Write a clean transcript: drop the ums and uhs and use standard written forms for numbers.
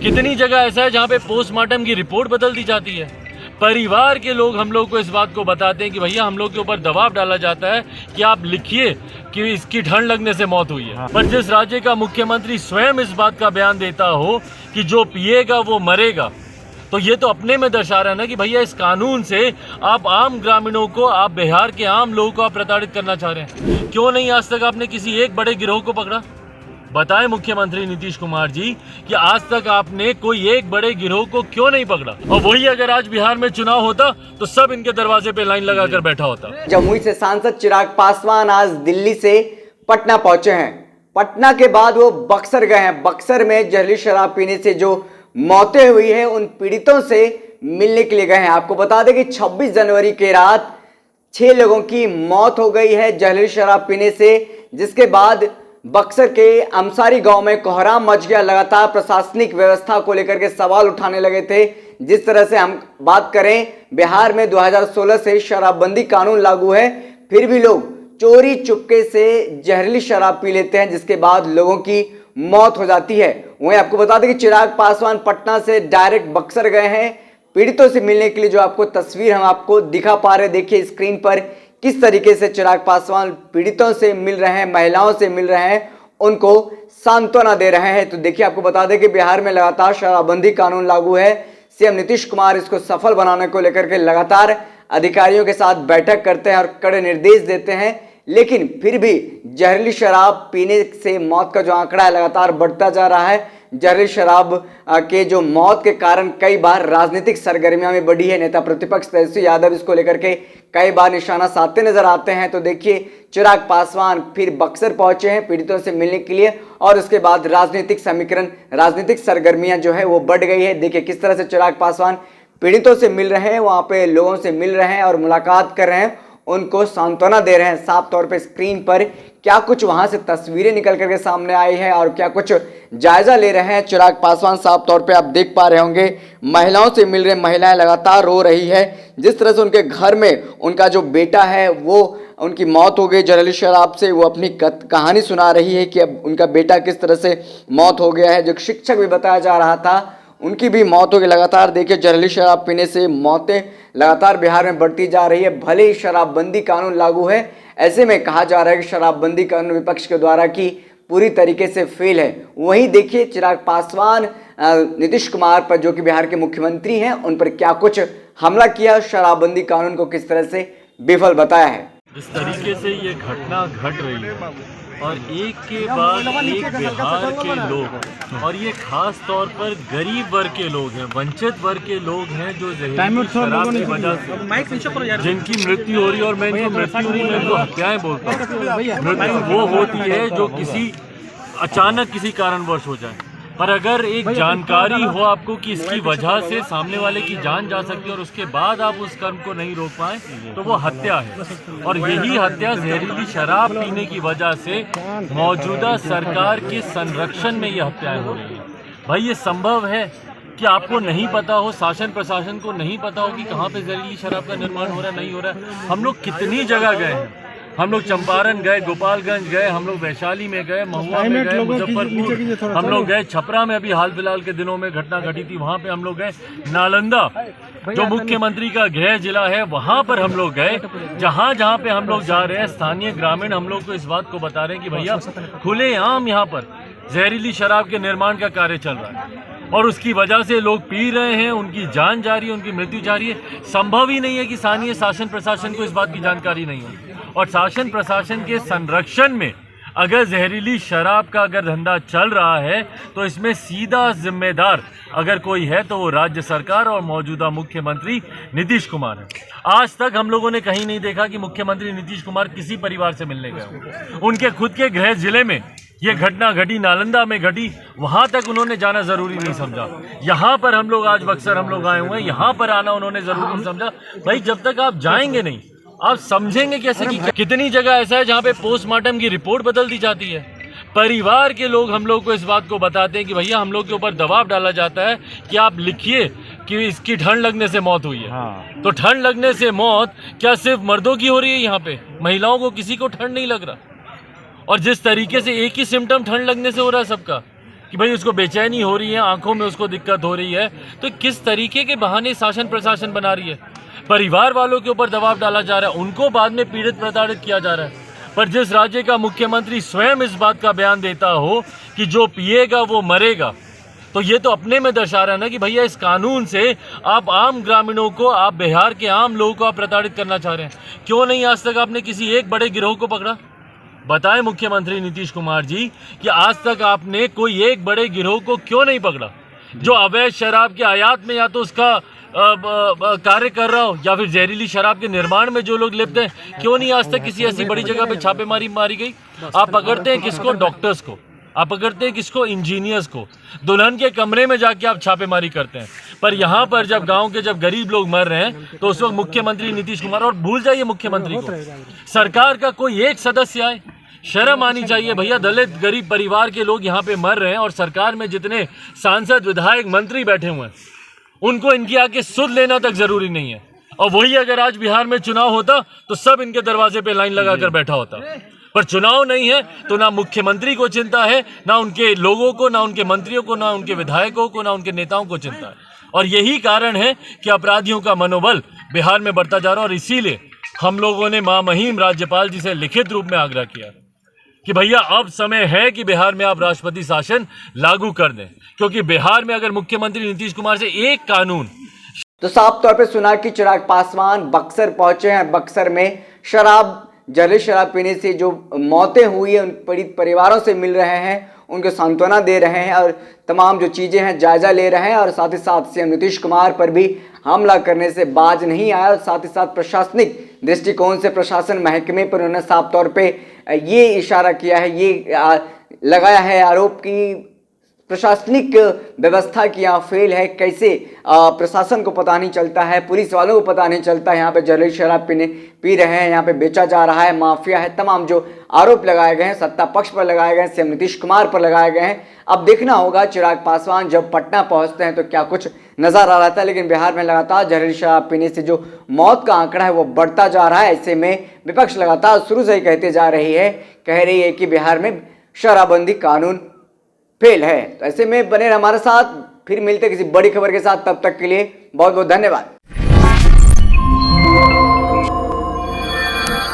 कितनी जगह ऐसा है जहाँ पे पोस्टमार्टम की रिपोर्ट बदल दी जाती है। परिवार के लोग हम लोग को इस बात को बताते हैं कि भैया हम लोग के ऊपर दबाव डाला जाता है कि आप लिखिए कि इसकी ठंड लगने से मौत हुई है। पर जिस राज्य का मुख्यमंत्री स्वयं इस बात का बयान देता हो कि जो पिएगा वो मरेगा, तो ये तो अपने में दर्शा रहा है ना कि भैया इस कानून से आप आम ग्रामीणों को, आप बिहार के आम लोगों को आप प्रताड़ित करना चाह रहे हैं। क्यों नहीं आज तक आपने किसी एक बड़े गिरोह को पकड़ा? बताएं मुख्यमंत्री नीतीश कुमार जी कि आज तक आपने कोई एक बड़े गिरोह को क्यों नहीं पकड़ा? और वही अगर आज बिहार में चुनाव होता तो सब इनके दरवाजे पे लाइन लगाकर बैठा होता। जमुई से सांसद चिराग पासवान आज दिल्ली से पटना पहुंचे हैं। पटना के बाद वो बक्सर गए हैं। बक्सर में जहरीली शराब पीने से जो मौतें हुई है उन पीड़ितों से मिलने के लिए गए हैं। आपको बता दें कि 26 जनवरी की रात 6 लोगों की मौत हो गई है जहरीली शराब पीने से, जिसके बाद बक्सर के अंसारी गांव में कोहराम मच गया। लगातार प्रशासनिक व्यवस्था को लेकर के सवाल उठाने लगे थे। जिस तरह से हम बात करें, बिहार में 2016 से शराबबंदी कानून लागू है, फिर भी लोग चोरी चुपके से जहरीली शराब पी लेते हैं, जिसके बाद लोगों की मौत हो जाती है। वहीं आपको बता दें कि चिराग पासवान पटना से डायरेक्ट बक्सर गए हैं पीड़ितों से मिलने के लिए। जो आपको तस्वीर हम आपको दिखा पा रहे, देखिए स्क्रीन पर किस तरीके से चिराग पासवान पीड़ितों से मिल रहे हैं, महिलाओं से मिल रहे हैं, उनको सांत्वना दे रहे हैं। तो देखिए आपको बता दें कि बिहार में लगातार शराबबंदी कानून लागू है। सीएम नीतीश कुमार इसको सफल बनाने को लेकर के लगातार अधिकारियों के साथ बैठक करते हैं और कड़े निर्देश देते हैं, लेकिन फिर भी जहरीली शराब पीने से मौत का जो आंकड़ा है लगातार बढ़ता जा रहा है। जहरीली शराब के जो मौत के कारण कई बार राजनीतिक सरगर्मियां में बढ़ी है। नेता प्रतिपक्ष तेजस्वी यादव इसको लेकर के कई बार निशाना साधते नजर आते हैं। तो देखिए चिराग पासवान फिर बक्सर पहुंचे हैं पीड़ितों से मिलने के लिए, और उसके बाद राजनीतिक समीकरण, राजनीतिक सरगर्मियां जो है वो बढ़ गई है। देखिए किस तरह से चिराग पासवान पीड़ितों से मिल रहे हैं, वहां पे लोगों से मिल रहे हैं और मुलाकात कर रहे हैं, उनको सांत्वना दे रहे हैं। साफ तौर पे स्क्रीन पर क्या कुछ वहां से तस्वीरें निकल करके सामने आई है और क्या कुछ जायजा ले रहे हैं चिराग पासवान, साफ तौर पे आप देख पा रहे होंगे। महिलाओं से मिल रहे, महिलाएं लगातार रो रही है। जिस तरह से उनके घर में उनका जो बेटा है वो उनकी मौत हो गई जहरीली शराब से, वो अपनी कहानी सुना रही है कि अब उनका बेटा किस तरह से मौत हो गया है। जो शिक्षक भी बताया जा रहा था उनकी भी मौत हो गई। लगातार देखिए जहरीली शराब पीने से मौतें लगातार बिहार में बढ़ती जा रही है। भले ही शराबबंदी कानून लागू है, ऐसे में कहा जा रहा है कि शराबबंदी कानून विपक्ष के द्वारा की पूरी तरीके से फेल है। वहीं देखिए चिराग पासवान नीतीश कुमार पर, जो कि बिहार के मुख्यमंत्री हैं, उन पर क्या कुछ हमला किया, शराबबंदी कानून को किस तरह से विफल बताया है। जिस तरीके से ये घटना घट रही है और एक के बाद एक बिहार के लोग, और ये खास तौर पर गरीब वर्ग के लोग हैं, वंचित वर्ग के लोग हैं, जो जहरीली शराब की वजह से जिनकी मृत्यु हो रही है। और मैं इनको मृत्यु नहीं, मैं इनको हत्याएं बोलता हूँ। मृत्यु वो होती है जो किसी अचानक किसी कारणवश हो जाए, पर अगर एक जानकारी हो आपको कि इसकी वजह से सामने वाले की जान जा सकती है और उसके बाद आप उस कर्म को नहीं रोक पाए, तो वो हत्या है। और यही हत्या जहरीली शराब पीने की वजह से मौजूदा सरकार के संरक्षण में ये हत्याएं हो रही हैं। भाई ये संभव है कि आपको नहीं पता हो, शासन प्रशासन को नहीं पता हो कि कहाँ पे जहरीली शराब का निर्माण हो रहा है, नहीं हो रहा है। हम लोग कितनी जगह गए हैं, हम लोग चंपारण गए, गोपालगंज गए, हम लोग वैशाली में गए, महुआ में गए, मुजफ्फरपुर, हम लोग गए छपरा में, अभी हाल फिलहाल के दिनों में घटना घटी थी, वहाँ पे हम लोग गए। नालंदा जो मुख्यमंत्री का गृह जिला है, वहाँ पर हम लोग गए। जहाँ जहाँ पे हम लोग जा रहे हैं, स्थानीय ग्रामीण हम लोग को इस बात को बता रहे हैं कि भैया खुलेआम यहाँ पर जहरीली शराब के निर्माण का कार्य चल रहा है और उसकी वजह से लोग पी रहे हैं, उनकी जान जा रही है, उनकी मृत्यु जा रही है। संभव ही नहीं है कि स्थानीय शासन प्रशासन को इस बात की जानकारी नहीं हो। और शासन प्रशासन के संरक्षण में अगर जहरीली शराब का अगर धंधा चल रहा है, तो इसमें सीधा जिम्मेदार अगर कोई है तो वो राज्य सरकार और मौजूदा मुख्यमंत्री नीतीश कुमार है। आज तक हम लोगों ने कहीं नहीं देखा कि मुख्यमंत्री नीतीश कुमार किसी परिवार से मिलने गए। उनके खुद के गृह जिले में ये घटना घटी, नालंदा में घटी, वहां तक उन्होंने जाना जरूरी नहीं समझा। यहाँ पर हम लोग आज बक्सर हम लोग आए हुए हैं, यहाँ पर आना उन्होंने जरूरी नहीं समझा। भाई जब तक आप जाएंगे नहीं, आप समझेंगे कैसे कि कितनी जगह ऐसा है जहाँ पे पोस्टमार्टम की रिपोर्ट बदल दी जाती है। परिवार के लोग हम लोग को इस बात को बताते हैं कि भैया हम लोग के ऊपर दबाव डाला जाता है कि आप लिखिए कि इसकी ठंड लगने से मौत हुई है। तो ठंड लगने से मौत क्या सिर्फ मर्दों की हो रही है? यहाँ पे महिलाओं को किसी को ठंड नहीं लग रहा। और जिस तरीके से एक ही सिम्टम ठंड लगने से हो रहा है सबका, कि भाई उसको बेचैनी हो रही है, आंखों में उसको दिक्कत हो रही है, तो किस तरीके के बहाने शासन प्रशासन बना रही है। परिवार वालों के ऊपर दबाव डाला जा रहा है, उनको बाद में पीड़ित प्रताड़ित किया जा रहा है। पर जिस राज्य का मुख्यमंत्री स्वयं इस बात का बयान देता हो कि जो पिएगा वो मरेगा, तो ये तो अपने में दर्शा रहा है ना कि भैया इस कानून से आप आम ग्रामीणों को, आप बिहार के आम लोगों को आप प्रताड़ित करना चाह रहे हैं। क्यों नहीं आज तक आपने किसी एक बड़े गिरोह को पकड़ा? बताएं मुख्यमंत्री नीतीश कुमार जी कि आज तक आपने कोई एक बड़े गिरोह को क्यों नहीं पकड़ा जो अवैध शराब के आयात में या तो उसका कार्य कर रहा हो या फिर जहरीली शराब के निर्माण में जो लोग लिप्त हैं। क्यों नहीं आज तक किसी ऐसी बड़ी जगह पे छापेमारी मारी गई? आप पकड़ते हैं किसको? डॉक्टर्स को। आप पकड़ते हैं किसको? इंजीनियर्स को। दुल्हन के कमरे में जाके आप छापेमारी करते हैं। पर यहाँ पर जब गांव के जब गरीब लोग मर रहे हैं तो उस वक्त मुख्यमंत्री नीतीश कुमार, और भूल जाइए मुख्यमंत्री को, सरकार का कोई एक सदस्य आए, शर्म आनी चाहिए भैया। दलित गरीब परिवार के लोग यहाँ पे मर रहे हैं और सरकार में जितने सांसद, विधायक, मंत्री बैठे हुए हैं उनको इनकी आके सुध लेना तक जरूरी नहीं है। और वही अगर आज बिहार में चुनाव होता तो सब इनके दरवाजे पे लाइन लगाकर बैठा होता। पर चुनाव नहीं है तो ना मुख्यमंत्री को चिंता है, ना उनके लोगों को, ना उनके मंत्रियों को, ना उनके विधायकों को, ना उनके नेताओं को चिंता है। और यही कारण है कि अपराधियों का मनोबल बिहार में बढ़ता जा रहा है। और इसीलिए हम लोगों ने महामहिम राज्यपाल जी से लिखित रूप में आग्रह किया कि भैया अब समय है कि बिहार में आप राष्ट्रपति शासन लागू कर दें, क्योंकि बिहार में अगर मुख्यमंत्री नीतीश कुमार से एक कानून। तो साफ तौर पे सुना कि चिराग पासवान बक्सर पहुंचे हैं। बक्सर में जहरीली शराब पीने से जो मौतें हुई है उन पीड़ित परिवारों से मिल रहे हैं, उनको सांत्वना दे रहे हैं और तमाम जो चीज़ें हैं जायजा ले रहे हैं। और साथ ही साथ सीएम नीतीश कुमार पर भी हमला करने से बाज नहीं आया। और साथ ही साथ प्रशासनिक दृष्टिकोण से प्रशासन महकमे पर उन्होंने साफ तौर पे ये इशारा किया है, ये लगाया है आरोप कि प्रशासनिक व्यवस्था की यहाँ फेल है। कैसे प्रशासन को पता नहीं चलता है, पुलिस वालों को पता नहीं चलता है, यहाँ पे जहरीली शराब पी रहे हैं, यहाँ पे बेचा जा रहा है, माफिया है। तमाम जो आरोप लगाए गए हैं सत्ता पक्ष पर लगाए गए हैं, सीएम नीतीश कुमार पर लगाए गए हैं। अब देखना होगा चिराग पासवान जब पटना पहुंचते हैं तो क्या कुछ नजर आ रहा था। लेकिन बिहार में लगातार जहरीली शराब पीने से जो मौत का आंकड़ा है वो बढ़ता जा रहा है। ऐसे में विपक्ष लगातार शुरू से ही कह रही है कि बिहार में शराबबंदी कानून फेल है। तो ऐसे में बने हमारे साथ, फिर मिलते किसी बड़ी खबर के साथ। तब तक के लिए बहुत बहुत धन्यवाद।